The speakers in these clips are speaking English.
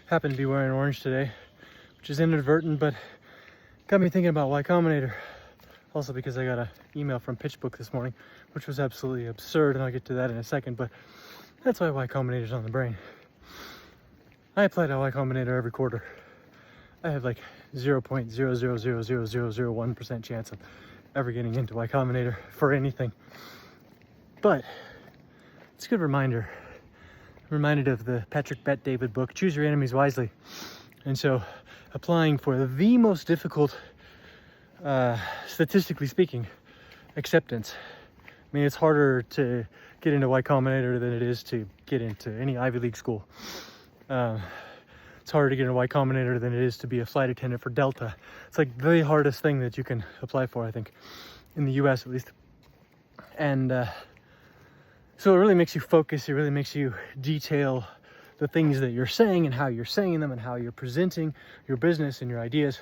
Happen to be wearing orange today, which is inadvertent, but got me thinking about Y Combinator. Also because I got an email from PitchBook this morning, which was absolutely absurd, and I'll get to that in a second, but that's why Y Combinator's on the brain. I apply to Y Combinator every quarter. I have like 0.0000001% chance of ever getting into Y Combinator for anything. But it's a good reminder. I'm reminded of the Patrick Bet-David book, Choose Your Enemies Wisely. And so applying for the most difficult, statistically speaking, acceptance. I mean, it's harder to get into Y Combinator than it is to get into any Ivy League school. It's harder to get into Y Combinator than it is to be a flight attendant for Delta. It's like the hardest thing that you can apply for, I think, in the US at least. And so it really makes you focus. It really makes you detail the things that you're saying and how you're saying them and how you're presenting your business and your ideas.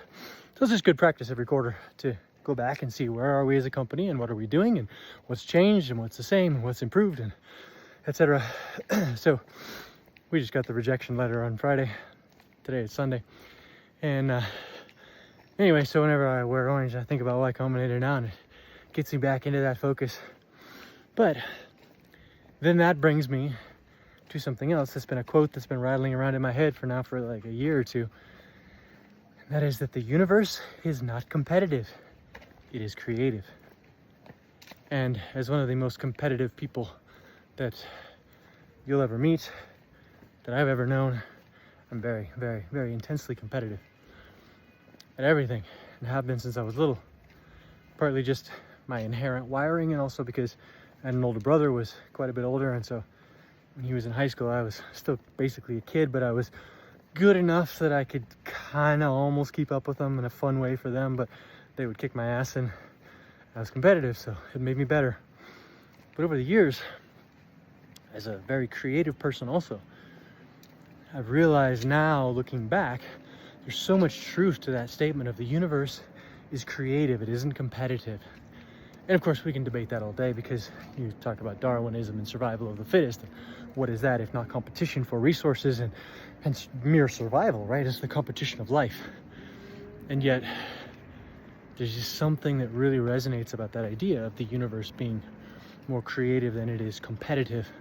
So it's just good practice every quarter to go back and see where are we as a company and what are we doing and what's changed and what's the same and what's improved and etc. So we just got the rejection letter on Friday. Today it's Sunday. And anyway, so whenever I wear orange, I think about Y Combinator now, and it gets me back into that focus. But then that brings me to something else that's been a quote that's been rattling around in my head for like a year or two. And that is that the universe is not competitive. It is creative. And as one of the most competitive people that you'll ever meet, that I've ever known, I'm very, very, very intensely competitive at everything, and have been since I was little. Partly just my inherent wiring, and also because I had an older brother who was quite a bit older, and so when he was in high school, I was still basically a kid, but I was good enough that I could kind of almost keep up with them in a fun way for them, but they would kick my ass, and I was competitive, so it made me better. But over the years, as a very creative person also, I've realized now, looking back, there's so much truth to that statement of the universe is creative, it isn't competitive. And of course, we can debate that all day, because you talk about Darwinism and survival of the fittest. What is that if not competition for resources and mere survival, right? It's the competition of life. And yet, there's just something that really resonates about that idea of the universe being more creative than it is competitive.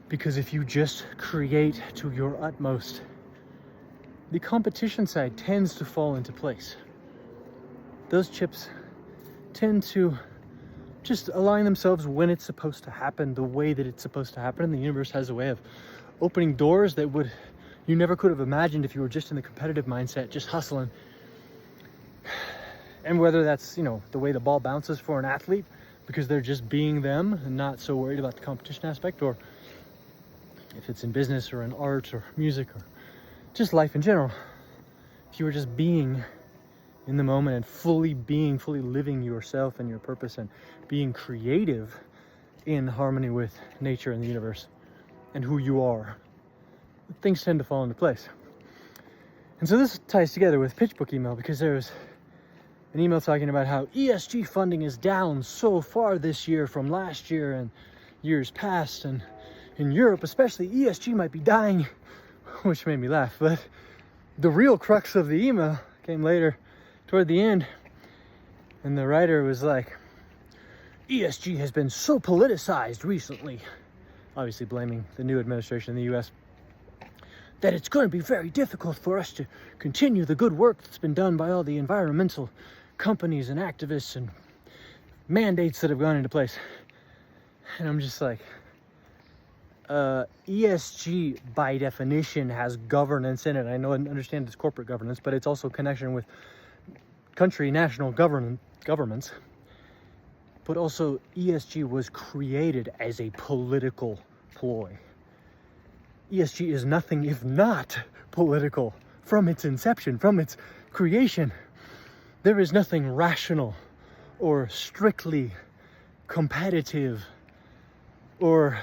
Because if you just create to your utmost, the competition side tends to fall into place. Those chips tend to just align themselves when it's supposed to happen, the way that it's supposed to happen. And the universe has a way of opening doors that you never could have imagined if you were just in the competitive mindset, just hustling. And whether that's, the way the ball bounces for an athlete, because they're just being them and not so worried about the competition aspect, or if it's in business or in art or music or just life in general, if you were just being in the moment and fully living yourself and your purpose and being creative in harmony with nature and the universe and who you are, things tend to fall into place. And so this ties together with PitchBook email, because there was an email talking about how ESG funding is down so far this year from last year and years past, and in Europe especially, ESG might be dying, which made me laugh. But the real crux of the email came later, toward the end, and the writer was like, ESG has been so politicized recently, obviously blaming the new administration in the US, that it's going to be very difficult for us to continue the good work that's been done by all the environmental companies and activists and mandates that have gone into place. And I'm just like, ESG by definition has governance in it. I know and understand it's corporate governance, but it's also connection with national governments. But also ESG was created as a political ploy. ESG is nothing if not political from its inception, from its creation. There is nothing rational or strictly competitive or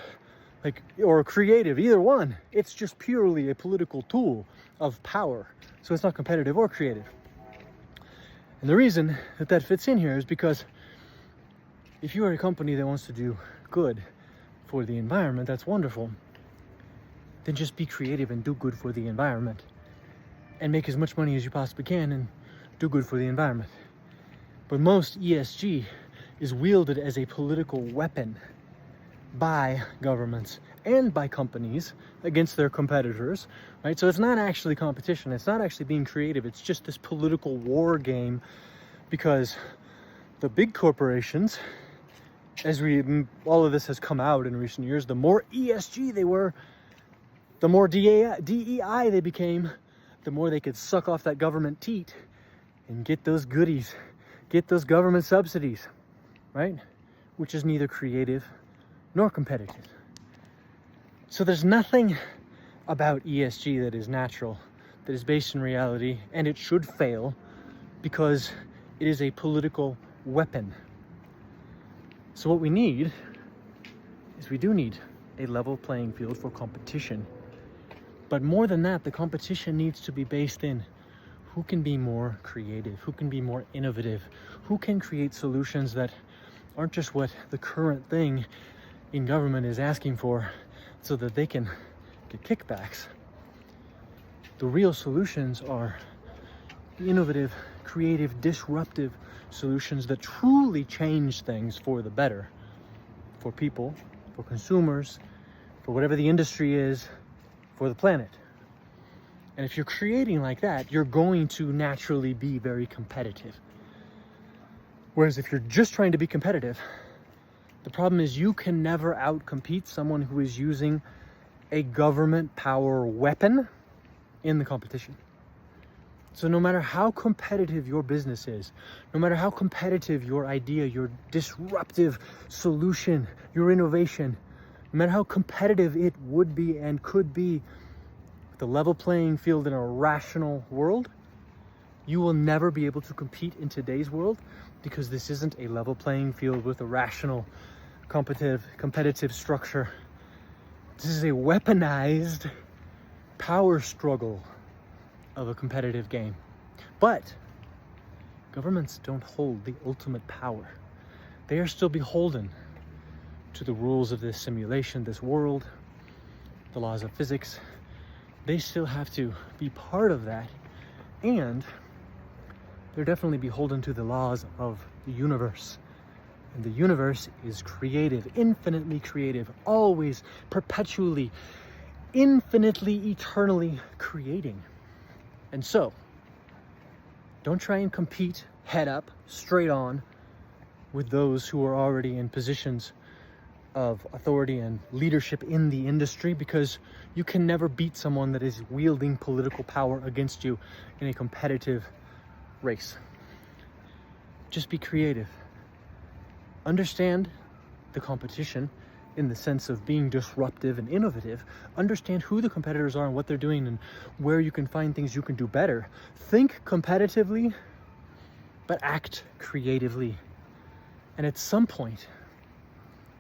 creative, either one. It's just purely a political tool of power. So it's not competitive or creative. And the reason that fits in here is because if you are a company that wants to do good for the environment, that's wonderful. then just be creative and do good for the environment and make as much money as you possibly can and do good for the environment. But most ESG is wielded as a political weapon by governments and by companies against their competitors, right? So it's not actually competition. It's not actually being creative. It's just this political war game, because the big corporations, all of this has come out in recent years, the more ESG they were, the more DEI they became, the more they could suck off that government teat and get those goodies, get those government subsidies, right? Which is neither creative nor competitive. So there's nothing about ESG that is natural, that is based in reality, and it should fail because it is a political weapon. So what we need is we do need a level playing field for competition. But more than that, the competition needs to be based in who can be more creative, who can be more innovative, who can create solutions that aren't just what the current thing in government is asking for so that they can get kickbacks. The real solutions are innovative, creative, disruptive solutions that truly change things for the better, for people, for consumers, for whatever the industry is, for the planet. And if you're creating like that, you're going to naturally be very competitive. Whereas if you're just trying to be competitive, the problem is you can never outcompete someone who is using a government power weapon in the competition. So no matter how competitive your business is, no matter how competitive your idea, your disruptive solution, your innovation, no matter how competitive it would be and could be, the level playing field in a rational world, you will never be able to compete in today's world, because this isn't a level playing field with a rational, competitive structure. This is a weaponized power struggle of a competitive game. But governments don't hold the ultimate power. They are still beholden to the rules of this simulation, this world, the laws of physics. They still have to be part of that, and they're definitely beholden to the laws of the universe. And the universe is creative, infinitely creative, always, perpetually, infinitely, eternally creating. And so, don't try and compete head up, straight on, with those who are already in positions of authority and leadership in the industry, because you can never beat someone that is wielding political power against you in a competitive race. Just be creative. Understand the competition in the sense of being disruptive and innovative. Understand who the competitors are and what they're doing and where you can find things you can do better. Think competitively, but act creatively. And at some point,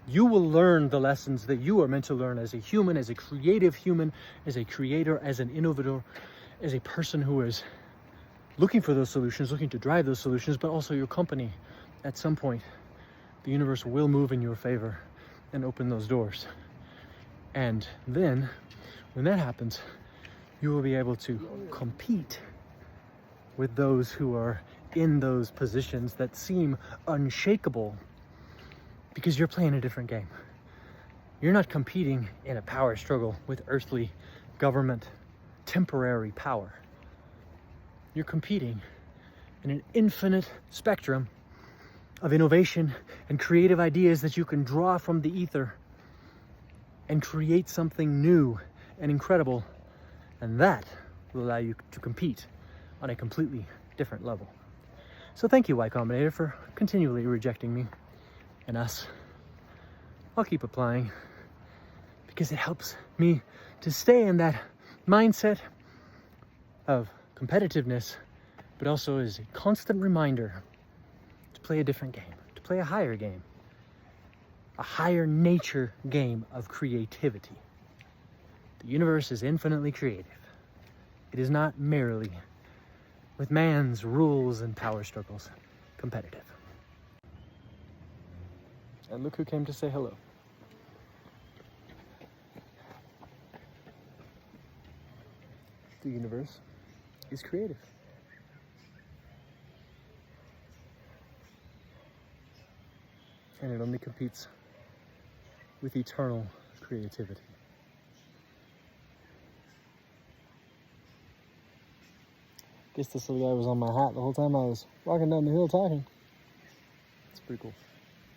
you will learn the lessons that you are meant to learn as a human, as a creative human, as a creator, as an innovator, as a person who is looking for those solutions, looking to drive those solutions, but also your company. At some point, the universe will move in your favor and open those doors. And then, when that happens, you will be able to compete with those who are in those positions that seem unshakable, because you're playing a different game. You're not competing in a power struggle with earthly government, temporary power. You're competing in an infinite spectrum of innovation and creative ideas that you can draw from the ether and create something new and incredible. And that will allow you to compete on a completely different level. So thank you, YCombinator, for continually rejecting me and us. I'll keep applying because it helps me to stay in that mindset of competitiveness, but also is a constant reminder to play a different game, to play a higher game, a higher nature game of creativity. The universe is infinitely creative. It is not merely, with man's rules and power struggles, competitive. And look who came to say hello. the universe is creative. And it only competes with eternal creativity. Guess this little guy was on my hat the whole time I was walking down the hill talking. It's pretty cool.